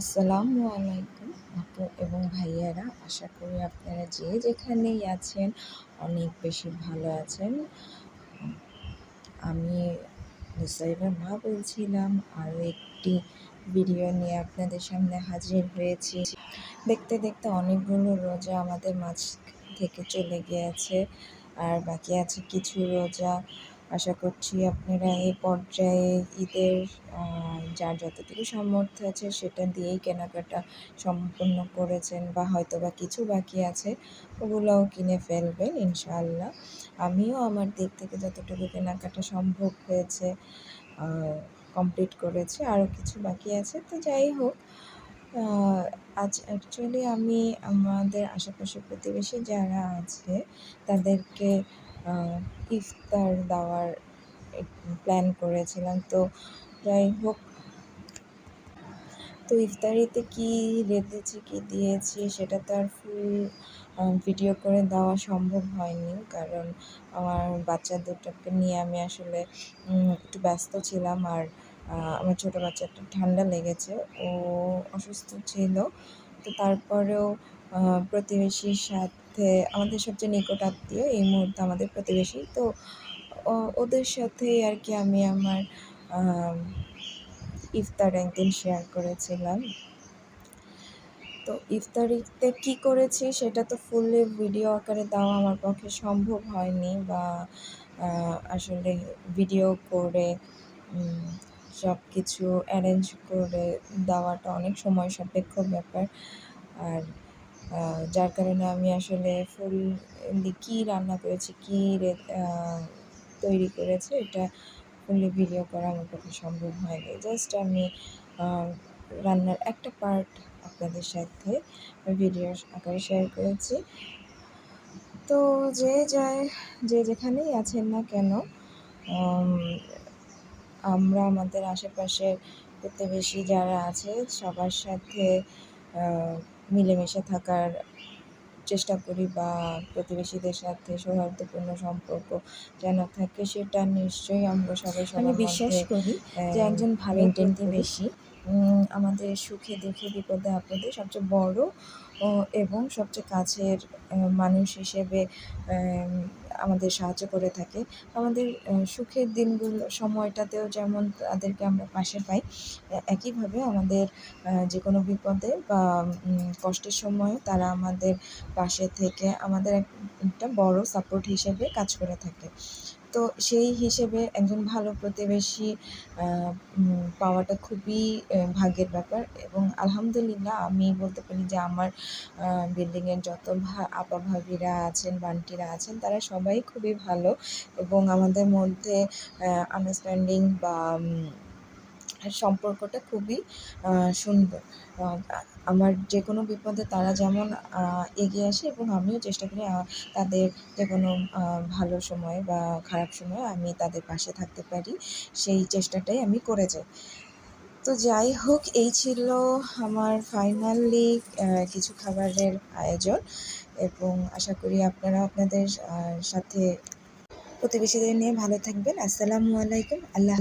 আসসালামু আলাইকুম আপু এবং ভাইয়ারা, আশা করি আপনারা যে যেখানেই আছেন অনেক বেশি ভালো আছেন। আমি নুসাইবার মা বলছিলাম, আরও একটি ভিডিও নিয়ে আপনাদের সামনে হাজির হয়েছি। দেখতে দেখতে অনেকগুলো রোজা আমাদের মাঝ থেকে চলে গিয়েছে, আর বাকি আছে কিছু রোজা। আশা করছি আপনারা এই পর্যায়ে ঈদের যার যতটুকু সামর্থ্য আছে সেটা দিয়েই কেনাকাটা সম্পূর্ণ করেছেন, বা হয়তো বা কিছু বাকি আছে ওগুলোও কিনে ফেলবেন ইনশাআল্লাহ। আমিও আমার দিক থেকে যতটুকু কেনাকাটা সম্ভব হয়েছে কমপ্লিট করেছি, আরও কিছু বাকি আছে। তো যাই হোক, আজ অ্যাকচুয়ালি আমি আমাদের আশেপাশে প্রতিবেশী যারা আছে তাদেরকে ইফতার দেওয়ার প্ল্যান করেছিলাম। তো যাই হোক, তো ইফতারিতে কী রেঁধেছি কী দিয়েছি সেটা তো আর ফুল ভিডিও করে দেওয়া সম্ভব হয়নি, কারণ আমার বাচ্চা দুটোকে নিয়ে আমি আসলে একটু ব্যস্ত ছিলাম। আর আমার ছোটো বাচ্চাটা ঠান্ডা লেগেছে, ও অসুস্থ ছিল। তো তারপরেও প্রতিবেশীর সাথে, আমাদের সবচেয়ে নিকট আত্মীয় এই মুহূর্তে আমাদের প্রতিবেশী, তো ওদের সাথেই আর কি আমি আমার ইফতার একদিন শেয়ার করেছিলাম। তো ইফতারিতে কী করেছি সেটা তো ফুললি ভিডিও আকারে দেওয়া আমার পক্ষে সম্ভব হয়নি, বা আসলে ভিডিও করে সব কিছু অ্যারেঞ্জ করে দেওয়াটা অনেক সময় সাপেক্ষ ব্যাপার। আর যার কারণে আমি আসলে ফুললি কী রান্না করেছি, কী তৈরি করেছি, এটা ফুললি ভিডিও করা আমার পক্ষে সম্ভব হয়নি। জাস্ট আমি রান্নার একটা পার্ট আপনাদের সাথে ভিডিও আকারে শেয়ার করেছি। তো যে যেখানেই আছেন না কেন, আমরা আমাদের আশেপাশের প্রতিবেশী যারা আছে সবার সাথে মিলেমিশে থাকার চেষ্টা করি, বা প্রতিবেশীদের সাথে সৌহার্দ্যপূর্ণ সম্পর্ক যেন থাকে সেটা নিশ্চয়ই আমরা সবাই আমি সবার বিশ্বাস মধ্যে করি যে একজন ভালো মেনটেন করি। প্রতিবেশী আমাদের সুখে দুঃখে বিপদে আপদে সবচেয়ে বড় এবং সবচেয়ে কাছের মানুষ হিসেবে আমাদের সাহায্য করে থাকে। আমাদের সুখের সময়টাতেও যেমন তাদেরকে আমরা পাশে পাই, একইভাবে আমাদের যে কোনো বিপদে বা কষ্টের সময়ও তারা আমাদের পাশে থেকে আমাদের একটা বড় সাপোর্ট হিসেবে কাজ করে থাকে। তো সেই হিসেবে একজন ভালো প্রতিবেশী পাওয়াটা খুবই ভাগ্যের ব্যাপার, এবং আলহামদুলিল্লাহ আমি বলতে পারি যে আমার বিল্ডিংয়ের যত আপা ভাবিরা আছেন, বান্টিরা আছেন, তারা সবাই খুবই ভালো, এবং আমাদের মধ্যে আন্ডারস্ট্যান্ডিং বা সম্পর্কটা খুবই সুন্দর। আমার যে কোনো বিপদে তারা যেমন এগিয়ে আসে, এবং আমিও চেষ্টা করি তাদের যে কোনো ভালো সময় বা খারাপ সময়ে আমি তাদের পাশে থাকতে পারি, সেই চেষ্টাটাই আমি করে যাই। তো যাই হোক, এই ছিল আমার ফাইনালি কিছু খাবারের আয়োজন, এবং আশা করি আপনারা আপনাদের সাথে প্রতিবেশীদের নিয়ে ভালো থাকবেন। আসসালামু আলাইকুম। আল্লাহ।